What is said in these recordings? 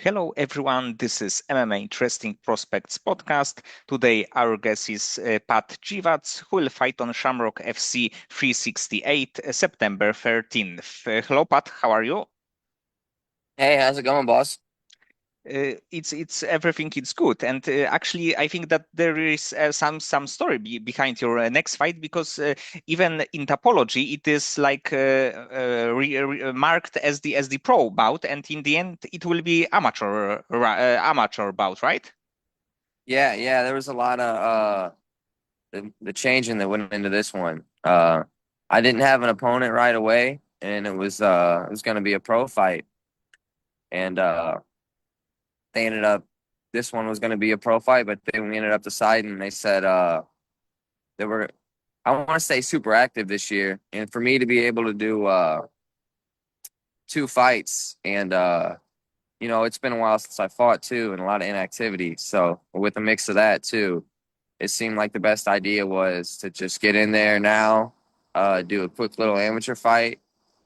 Hello, everyone. This is MMA Interesting Prospects podcast. Today, our guest is Pat Grzywacz, who will fight on Shamrock FC 368 September 13th. Hello, Pat. How are you? Hey, how's it going, boss? It's everything. It's good, and actually, I think that there is some story behind your next fight because even in topology, it is like marked as the pro bout, and in the end, it will be amateur bout, right? Yeah, there was a lot of the changing that went into this one. I didn't have an opponent right away, and it was going to be a pro fight, and they ended up this one was going to be a pro fight, but then we ended up deciding they said they were I want to say super active this year, and for me to be able to do two fights and it's been a while since I fought too, and a lot of inactivity. So with a mix of that too, it seemed like the best idea was to just get in there now, do a quick little amateur fight,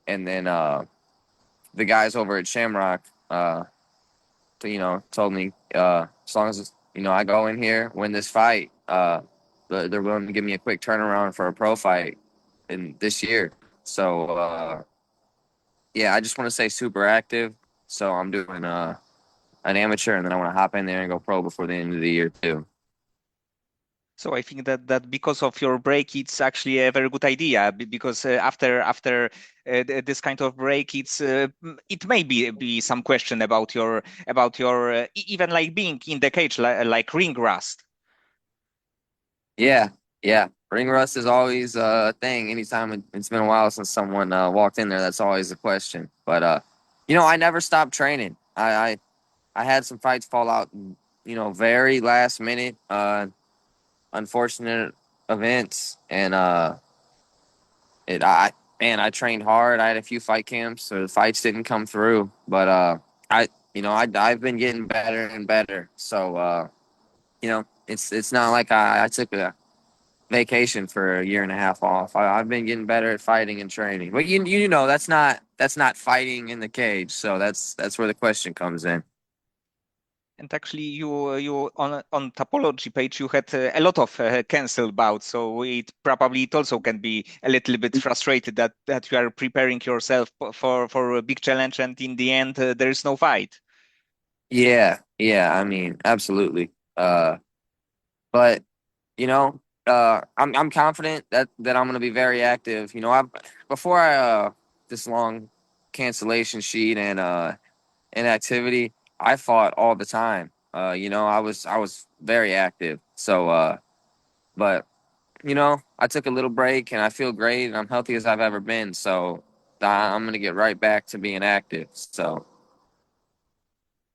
and then the guys over at Shamrock, told me as long as I go in here, win this fight, they're willing to give me a quick turnaround for a pro fight in this year. So yeah, I just want to say super active. So I'm doing an amateur, and then I want to hop in there and go pro before the end of the year too. So I think that because of your break, it's actually a very good idea because after this kind of break, it may be some question about your even like being in the cage like ring rust. Yeah, yeah. Ring rust is always a thing. Anytime it's been a while since someone walked in there, that's always a question. But I never stopped training. I had some fights fall out, very last minute, unfortunate events, and it I man, I trained hard. I had a few fight camps, so the fights didn't come through. But I've been getting better and better. So it's not like I took a vacation for a year and a half off. I've been getting better at fighting and training. But that's not fighting in the cage. So that's where the question comes in. And actually, you on topology page you had a lot of cancel bouts, so it also can be a little bit frustrated that you are preparing yourself for a big challenge, and in the end there is no fight. Yeah. I mean, absolutely. But I'm confident that I'm going to be very active. I before I this long cancellation sheet and inactivity, I fought all the time. I was very active. So but I took a little break and I feel great and I'm healthy as I've ever been. So I'm gonna get right back to being active. So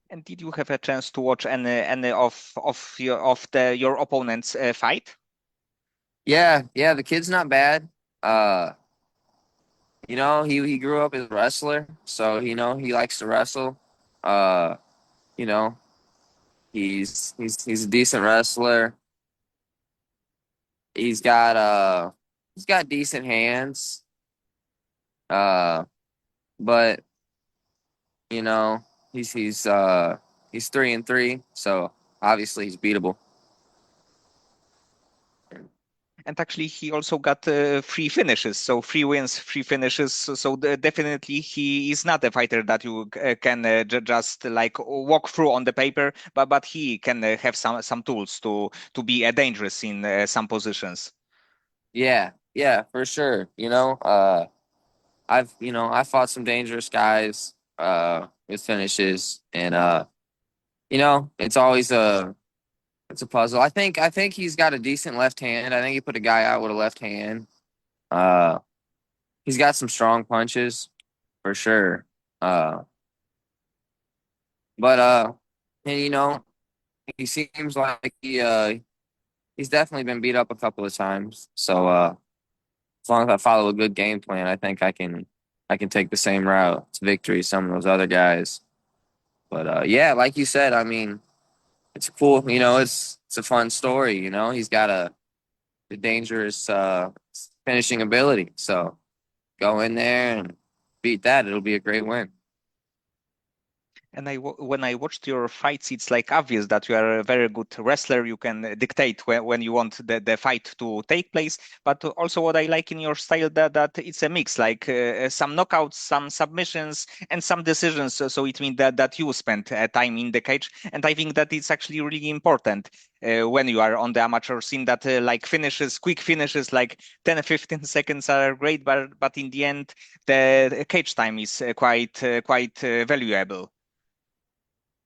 And did you have a chance to watch any of your opponent's fight? yeah, the kid's not bad. Uh, he grew up as a wrestler, so he likes to wrestle. Uh, you know, he's a decent wrestler. He's got uh he's got decent hands. Uh, but you know, he's 3-3, so obviously he's beatable. And actually, he also got three finishes, so three wins, three finishes. So definitely, he is not a fighter that you can just like walk through on the paper, but he can have some tools to be dangerous in some positions. Yeah, for sure. I fought some dangerous guys with finishes, and it's a puzzle. I think he's got a decent left hand. I think he put a guy out with a left hand. Uh, he's got some strong punches for sure. Uh, but and he seems like he's definitely been beat up a couple of times. So as long as I follow a good game plan, I think I can take the same route to victory as some of those other guys. But yeah, like you said, I mean, it's cool. It's a fun story. He's got a dangerous finishing ability. So go in there and beat that. It'll be a great win. And when I watched your fights, it's like obvious that you are a very good wrestler. You can dictate when you want the fight to take place. But also, what I like in your style that it's a mix, like some knockouts, some submissions, and some decisions. So it means that you spend time in the cage, and I think that it's actually really important when you are on the amateur scene. That like finishes, quick finishes, like 10, 15 seconds are great, but in the end, the cage time is quite valuable.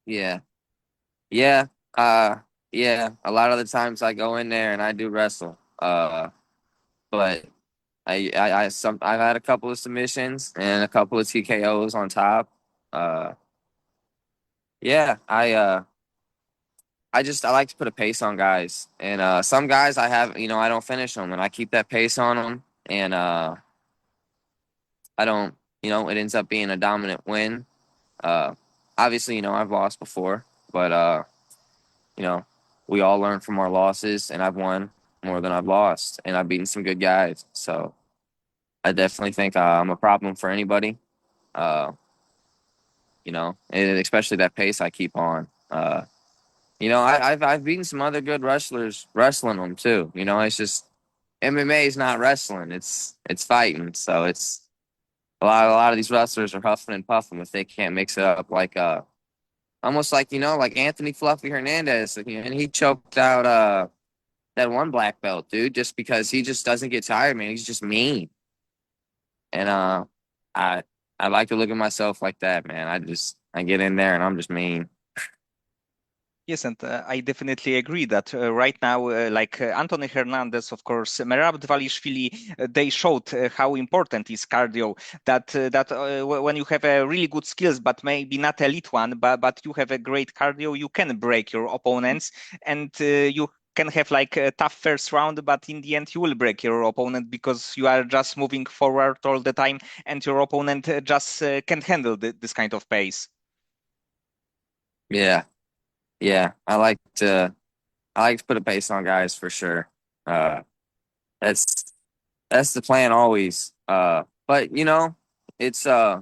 Yeah. Yeah. Uh yeah. A lot of the times I go in there and I do wrestle. But I've had a couple of submissions and a couple of TKOs on top. Uh yeah, I like to put a pace on guys. And some guys I don't finish them and I keep that pace on them and I don't, it ends up being a dominant win. Uh obviously, I've lost before, but you know, we all learn from our losses, and I've won more than I've lost, and I've beaten some good guys. So I definitely think I'm a problem for anybody. Uh, and especially that pace I keep on. I've beaten some other good wrestlers wrestling them too. It's just MMA is not wrestling; it's fighting. So it's a lot of these wrestlers are huffing and puffing if they can't mix it up. Like almost like like Anthony Fluffy Hernandez, and he choked out that one black belt, dude, just because he just doesn't get tired, man. He's just mean. And I I like to look at myself like that, man. I get in there and I'm just mean. Yes, and I definitely agree that right now, like Anthony Hernandez, of course, Merab Dvalishvili, they showed how important is cardio. When you have a really good skills, but maybe not elite one, but you have a great cardio, you can break your opponents, and you can have like a tough first round, but in the end, you will break your opponent because you are just moving forward all the time, and your opponent just can't handle this kind of pace. Yeah, yeah. I like to put a pace on guys for sure. Uh, that's that's the plan always. But it's uh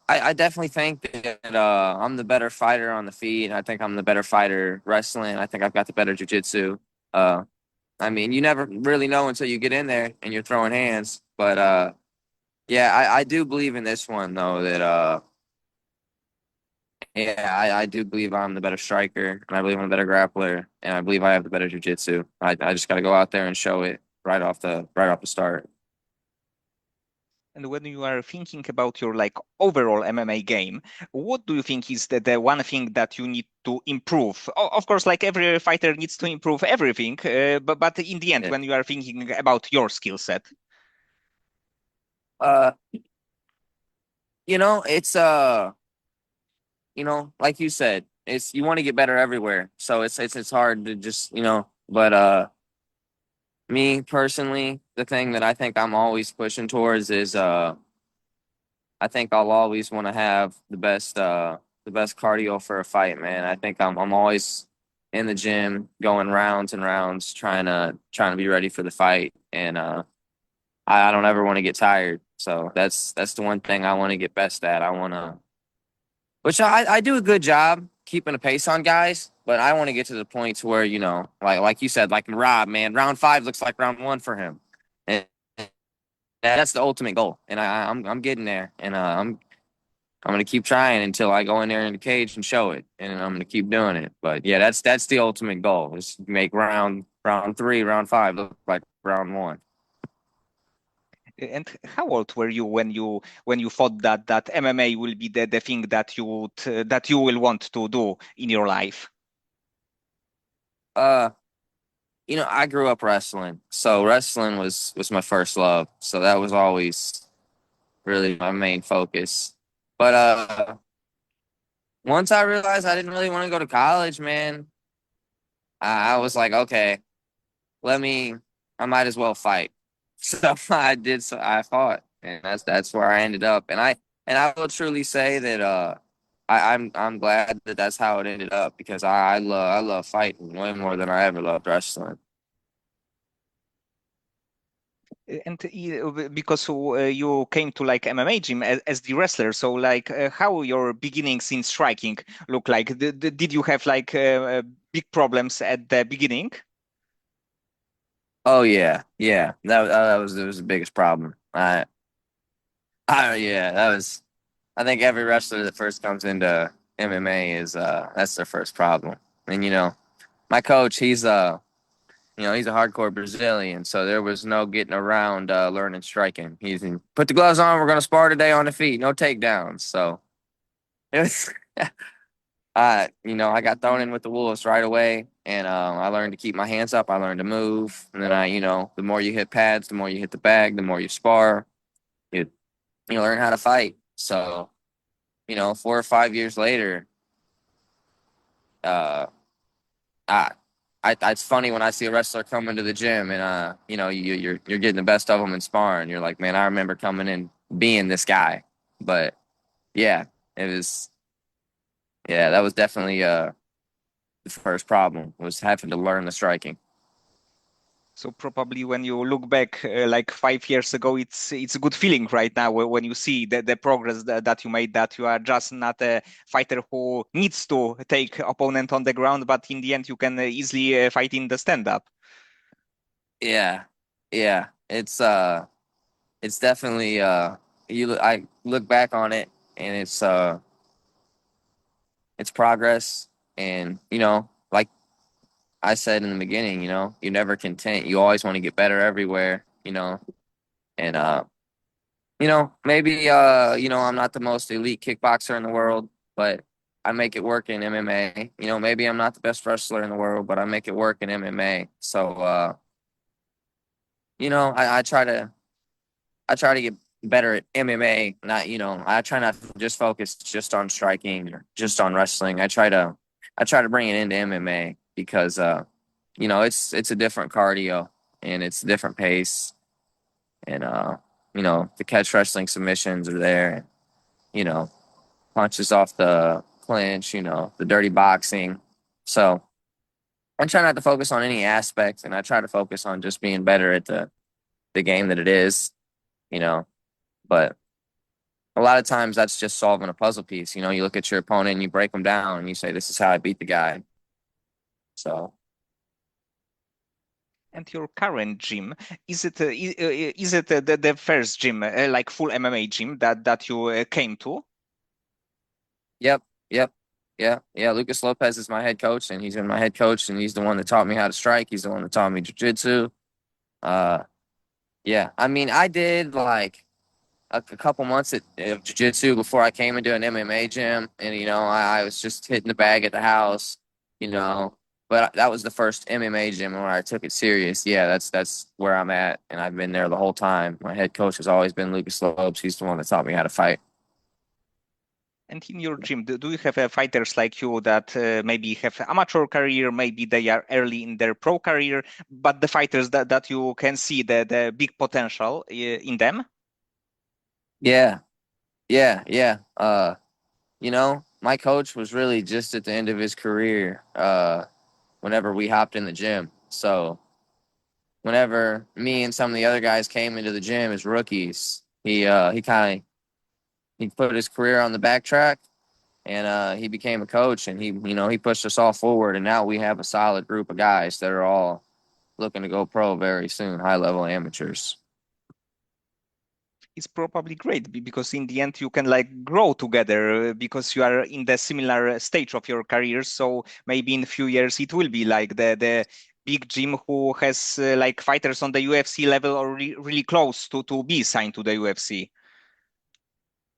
I definitely think that I'm the better fighter on the feet. I think I'm the better fighter wrestling. I think I've got the better jujitsu. Uh, I mean, you never really know until you get in there and you're throwing hands. But yeah, I do believe in this one though that yeah, I do believe I'm the better striker and I believe I'm the better grappler and I believe I have the better jujitsu. I just got to go out there and show it right off the start. And when you are thinking about your like overall MMA game, what do you think is the one thing that you need to improve? Of course, like every fighter needs to improve everything, but in the end, Yeah. when you are thinking about your skill set, Uh, it's like you said, it's you want to get better everywhere. So it's hard to just, but me personally, the thing that I think I'm always pushing towards is I think I'll always want to have the best cardio for a fight, man. I think I'm always in the gym going rounds and rounds trying to be ready for the fight and I don't ever want to get tired. So that's the one thing I want to get best at. I want to which I do a good job keeping a pace on guys, but I want to get to the point to where, like you said, like Rob, man, round 5 looks like round 1 for him. And that's the ultimate goal. And I'm getting there. And I'm gonna keep trying until I go in there in the cage and show it, and I'm gonna keep doing it. But yeah, that's the ultimate goal is make round 3, round 5 look like round 1. and how old were you when you thought that MMA will be the thing that that you will want to do in your life? Uh, I grew up wrestling, so wrestling was my first love. So that was always really my main focus. But once I realized I didn't really want to go to college, man, I was like, okay, let me. I might as well fight. So I did. So I fought, and that's where I ended up. And I will truly say that I'm glad that that's how it ended up because I love fighting way more than I ever loved wrestling. And because you came to like MMA gym as the wrestler, so like how your beginnings in striking look like? Did you have like big problems at the beginning? Oh yeah, yeah. That was the biggest problem. Yeah, that was. I think every wrestler that first comes into MMA is that's their first problem. And my coach, he's a hardcore Brazilian, so there was no getting around learning striking. He's in, put the gloves on. We're gonna spar today on the feet, no takedowns. So it was, I got thrown in with the wolves right away, and I learned to keep my hands up. I learned to move, and then the more you hit pads, the more you hit the bag, the more you spar, you you learn how to fight. So 4 or 5 years later, uh, I, it's funny when I see a wrestler come into the gym and you're getting the best of them in sparring. You're like, man, I remember coming in being this guy. But yeah, it was that was definitely the first problem was having to learn the striking. So probably when you look back like 5 years ago, it's a good feeling right now when you see the progress that you made, that you are just not a fighter who needs to take opponent on the ground, but in the end you can easily fight in the stand-up. Yeah, yeah, it's definitely I look back on it and it's progress, and like I said in the beginning, you're never content. You always want to get better everywhere, and maybe I'm not the most elite kickboxer in the world, but I make it work in MMA. Maybe I'm not the best wrestler in the world, but I make it work in MMA. So I try to get better at MMA. Not I try not to just focus just on striking or just on wrestling. I try to bring it into MMA because it's a different cardio and it's a different pace, and the catch wrestling submissions are there. You know, punches off the clinch. The dirty boxing. So I try not to focus on any aspect, and I try to focus on just being better at the game that it is. You know, but a lot of times that's just solving a puzzle piece. You look at your opponent and you break them down and you say, "This is how I beat the guy." So And your current gym, is it the first gym, like full MMA gym that you came to? yep, yep, yeah, yeah. Lucas Lopez is my head coach, and he's been my head coach, and he's the one that taught me how to strike. He's the one that taught me jujitsu. Uh, yeah. I mean, I did like a couple months of jiu-jitsu before I came into an MMA gym, and I was just hitting the bag at the house, you know. But that was the first MMA gym where I took it serious. Yeah, that's where I'm at, and I've been there the whole time. My head coach has always been Lucas Lopes. He's the one that taught me how to fight. And in your gym, do you have fighters like you that maybe have amateur career, maybe they are early in their pro career, but the fighters that you can see the big potential in them? Yeah, yeah, yeah. My coach was really just at the end of his career. Whenever we hopped in the gym, so whenever me and some of the other guys came into the gym as rookies, he put his career on the backtrack, and he became a coach, and he pushed us all forward, and now we have a solid group of guys that are all looking to go pro very soon, high level amateurs. It's probably great because in the end you can like grow together because you are in the similar stage of your career. So maybe in a few years it will be like the big gym who has like fighters on the UFC level or really close to be signed to the UFC.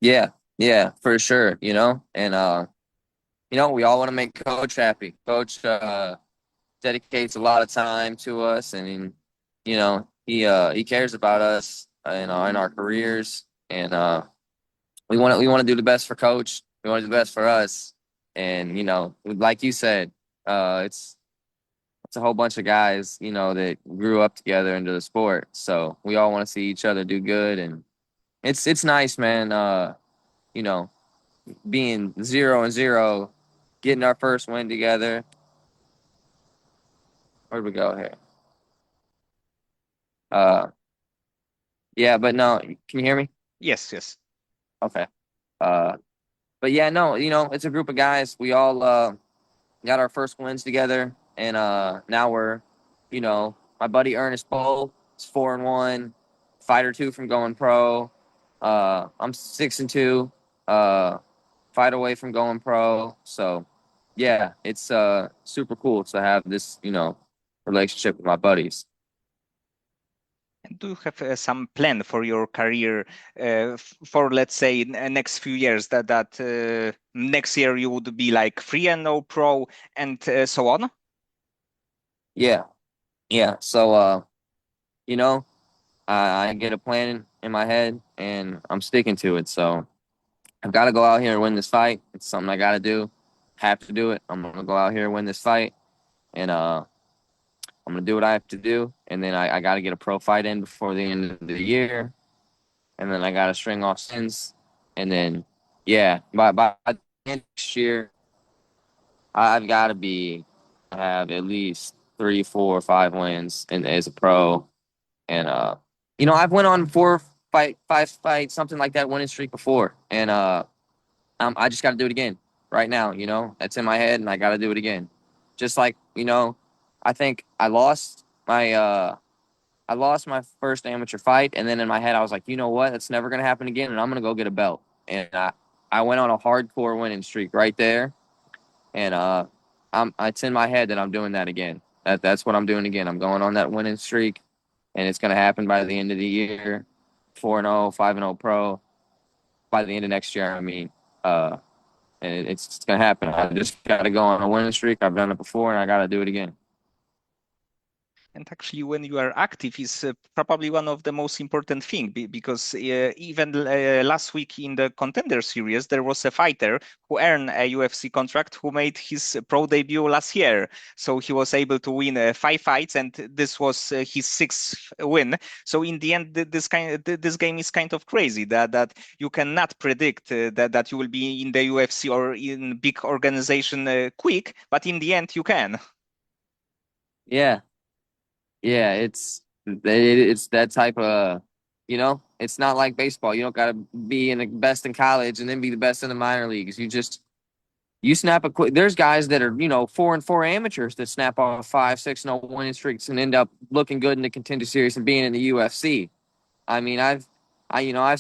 Yeah, yeah, for sure. And we all want to make coach happy. Coach dedicates a lot of time to us, and he cares about us in our careers, and we want to do the best for coach. We want to do the best for us, and like you said, it's a whole bunch of guys that grew up together into the sport, so we all want to see each other do good, and it's nice, man. You know, being 0-0, getting our first win together. Where'd we go here? Uh, Yeah, but no, can you hear me? Yes, yes. Okay. Uh, but yeah, no, it's a group of guys. We all got our first wins together, and now my buddy Ernest Bowl is 4-1, fight or two from going pro. I'm 6-2, uh, fight away from going pro. So yeah, it's super cool to have this relationship with my buddies. And do you have some plan for your career for, let's say, next few years? That next year you would be like 3-0 pro and so on? Yeah, yeah. So you know, I get a plan in my head and I'm sticking to it. So I've got to go out here and win this fight. It's something I got to do. Have to do it. I'm gonna go out here and win this fight, and I'm gonna do what I have to do. And then I got to get a pro fight in before the end of the year, and then I got to string off sins, and then yeah, by the end of next year, I've got to be have at least 3, 4, 5 wins as a pro, and I've went on five fights, something like that, winning streak before, and I just got to do it again right now. That's in my head, and I got to do it again. Just like I think I lost my first amateur fight, and then in my head I was like, you know what? That's never gonna happen again, and I'm gonna go get a belt. And I went on a hardcore winning streak right there, and it's in my head that I'm doing that again. That's what I'm doing again. I'm going on that winning streak, and it's gonna happen by the end of the year. 4-0, 5-0 pro by the end of next year. I mean, and it's gonna happen. I just got to go on a winning streak. I've done it before, and I got to do it again. And actually, when you are active, is probably one of the most important thing because even last week in the Contender Series, there was a fighter who earned a UFC contract who made his pro debut last year. So he was able to win 5 fights, and this was his sixth win. So in the end, this game is kind of crazy that you cannot predict that you will be in the UFC or in big organization quick, but in the end, you can. Yeah, yeah, it's that type of, it's not like baseball. You don't got to be in the best in college and then be the best in the minor leagues. You snap a quick. There's guys that are 4-4 amateurs that snap off 5, 6-0 winning streaks and end up looking good in the contender series and being in the UFC. I mean, I've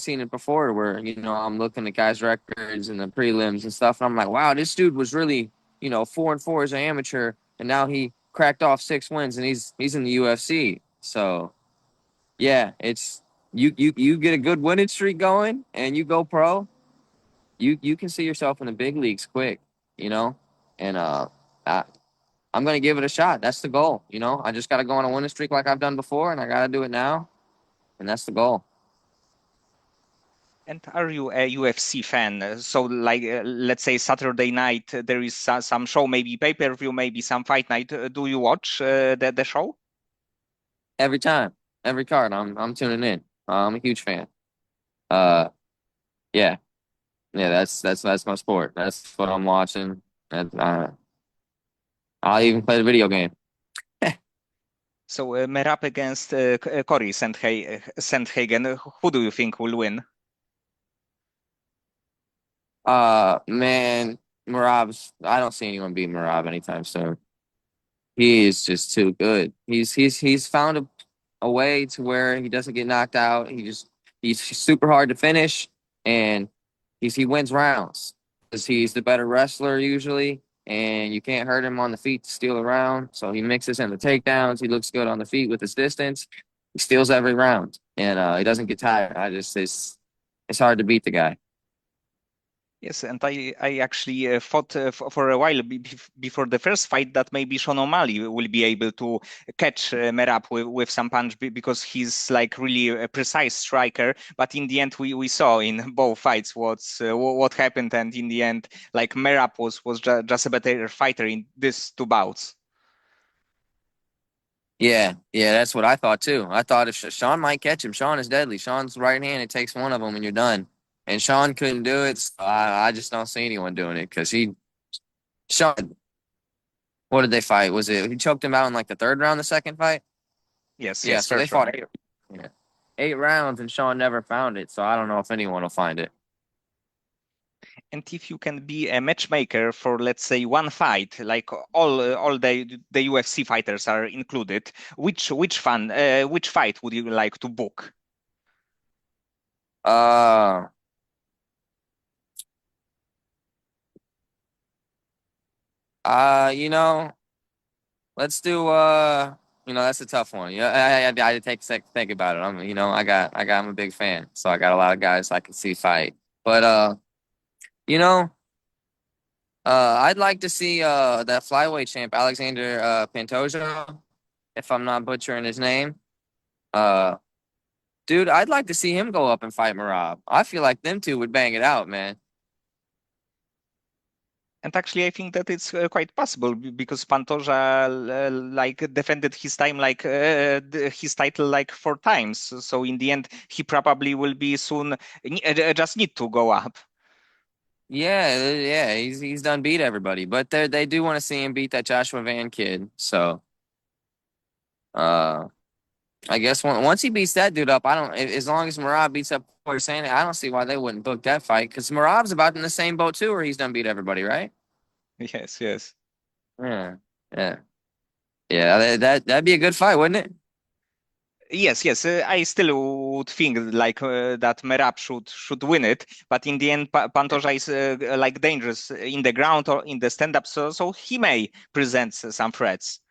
seen it before where I'm looking at guys' records and the prelims and stuff, and I'm like, wow, this dude was really 4-4 as an amateur, and now he cracked off 6 wins and he's in the UFC. So yeah, it's you get a good winning streak going and you go pro, you can see yourself in the big leagues quick, you know, and I, I'm gonna give it a shot. That's the goal. I just got to go on a winning streak like I've done before, and I got to do it now, and that's the goal. And are you a UFC fan? So, like, let's say Saturday night, there is some show, maybe pay-per-view, maybe some fight night. Do you watch the show? Every time, every card, I'm tuning in. I'm a huge fan. Uh, yeah, yeah, that's my sport. That's what I'm watching. And, I'll even play the video game. So, Merab against Cory Sandhagen. Who do you think will win? Man, Merab's. I don't see anyone beat Merab anytime soon. He is just too good. He's found a way to where he doesn't get knocked out. He's super hard to finish, and he wins rounds because he's the better wrestler usually, and you can't hurt him on the feet to steal a round. So he mixes in the takedowns. He looks good on the feet with his distance. He steals every round, and he doesn't get tired. It's hard to beat the guy. Yes, and I actually thought for a while before the first fight that maybe Sean O'Malley will be able to catch Merab with some punch because he's like really a precise striker. But in the end, we saw in both fights what happened, and in the end, like Merab was just a better fighter in these two bouts. Yeah, yeah, that's what I thought too. I thought if Sean might catch him, Sean is deadly. Sean's right hand, it takes one of them and you're done. And Sean couldn't do it. So I just don't see anyone doing it because Sean, what did they fight? Was it, he choked him out in like the third round, the second fight? Yes, Yeah, yes, so they first fought round. eight. Yeah. 8 rounds, and Sean never found it. So I don't know if anyone will find it. And if you can be a matchmaker for, let's say, one fight, like all the UFC fighters are included, which fight would you like to book? Uh, you know, let's do. That's a tough one. Yeah, I had to take a sec to think about it. I'm a big fan, so I got a lot of guys I can see fight. But you know, I'd like to see that flyweight champ Alexander Pantoja, if I'm not butchering his name. Uh, dude, I'd like to see him go up and fight Merab. I feel like them two would bang it out, man. And actually, I think that it's quite possible because Pantoja like defended his time like his title like 4 times. So in the end, he probably will be soon just need to go up. Yeah, he's done beat everybody, but they do want to see him beat that Joshua Van kid. So uh, I guess once he beats that dude up, I don't. As long as Merab beats up Poirier, I don't see why they wouldn't book that fight because Merab's about in the same boat too, where he's done beat everybody, right? Yes, yes. Yeah, yeah, yeah. That'd be a good fight, wouldn't it? Yes, yes. I still would think like that Merab should win it, but in the end, Pantoja is like dangerous in the ground or in the stand-up, so he may present some threats.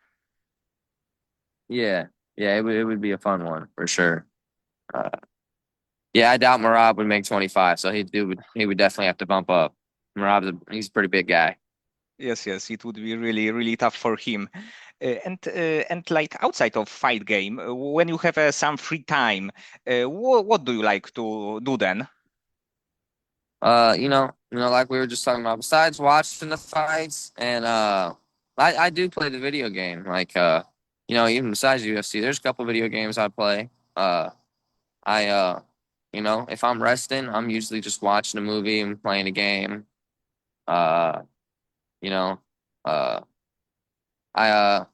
Yeah, yeah. It would be a fun one for sure. Uh, yeah, I doubt Merab would make 25, so he would definitely have to bump up. He's a pretty big guy. Yes, yes. It would be really, really tough for him. And like outside of fight game, when you have some free time, what do you like to do then? Like we were just talking about, besides watching the fights, and I do play the video game. Like even besides UFC, there's a couple video games I play. I if I'm resting, I'm usually just watching a movie and playing a game. Uh, you know, uh, I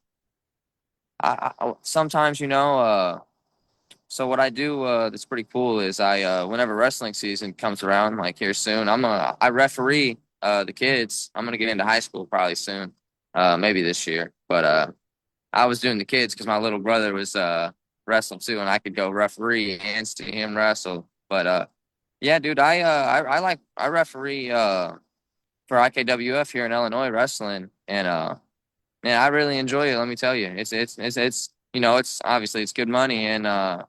sometimes So what I do that's pretty cool is I whenever wrestling season comes around, like here soon, I referee the kids. I'm gonna get into high school probably soon, maybe this year. But I was doing the kids because my little brother was wrestling too, and I could go referee and see him wrestle. But yeah, dude, I referee for IKWF here in Illinois wrestling, and man, I really enjoy it. Let me tell you, it's obviously it's good money, and I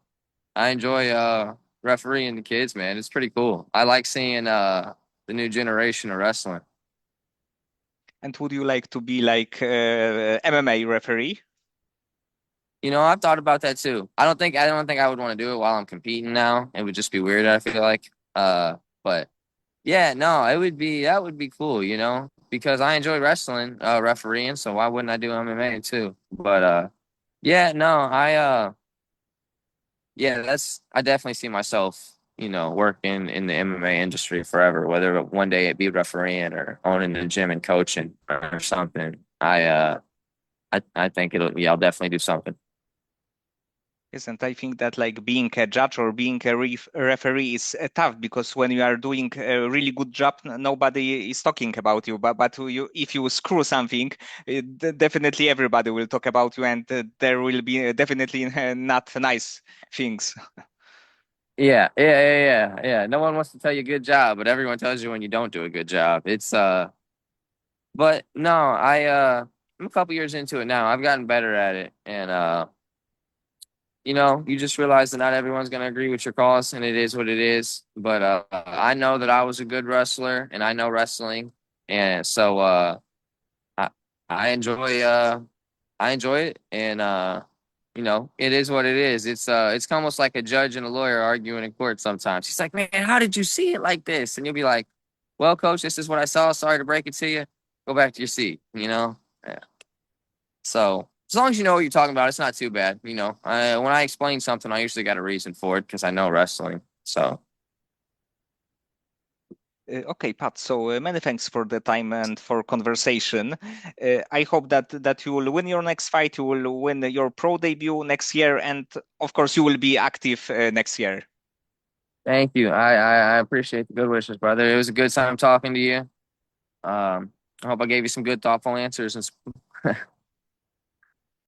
enjoy refereeing the kids, man. It's pretty cool. I like seeing the new generation of wrestling. And would you like to be like MMA referee? I've thought about that too. I don't think I would want to do it while I'm competing now. It would just be weird, I feel like. But yeah, no, that would be cool, because I enjoy wrestling, refereeing, so why wouldn't I do MMA too? But yeah, no, I definitely see myself, working in the MMA industry forever, whether one day it be refereeing or owning the gym and coaching or something. I think I'll definitely do something. Yes, and I think that like being a judge or being a referee is tough because when you are doing a really good job, nobody is talking about you. But if you screw something, definitely everybody will talk about you, and there will be definitely not nice things. Yeah, yeah, yeah, yeah, yeah. No one wants to tell you good job, but everyone tells you when you don't do a good job. But no, I'm a couple years into it now. I've gotten better at it, and you just realize that not everyone's going to agree with your cause, and it is what it is. But I know that I was a good wrestler, and I know wrestling, and so I I enjoy I enjoy it, and it is what it is. It's almost like a judge and a lawyer arguing in court sometimes. He's like, "Man, how did you see it like this?" And you'll be like, "Well, coach, this is what I saw. Sorry to break it to you. Go back to your seat." Yeah. So as long as you know what you're talking about, it's not too bad. When I explain something, I usually got a reason for it because I know wrestling. So Okay, Pat. So many thanks for the time and for conversation. I hope that you will win your next fight. You will win your pro debut next year, and of course, you will be active next year. Thank you. I appreciate the good wishes, brother. It was a good time talking to you. I hope I gave you some good, thoughtful answers and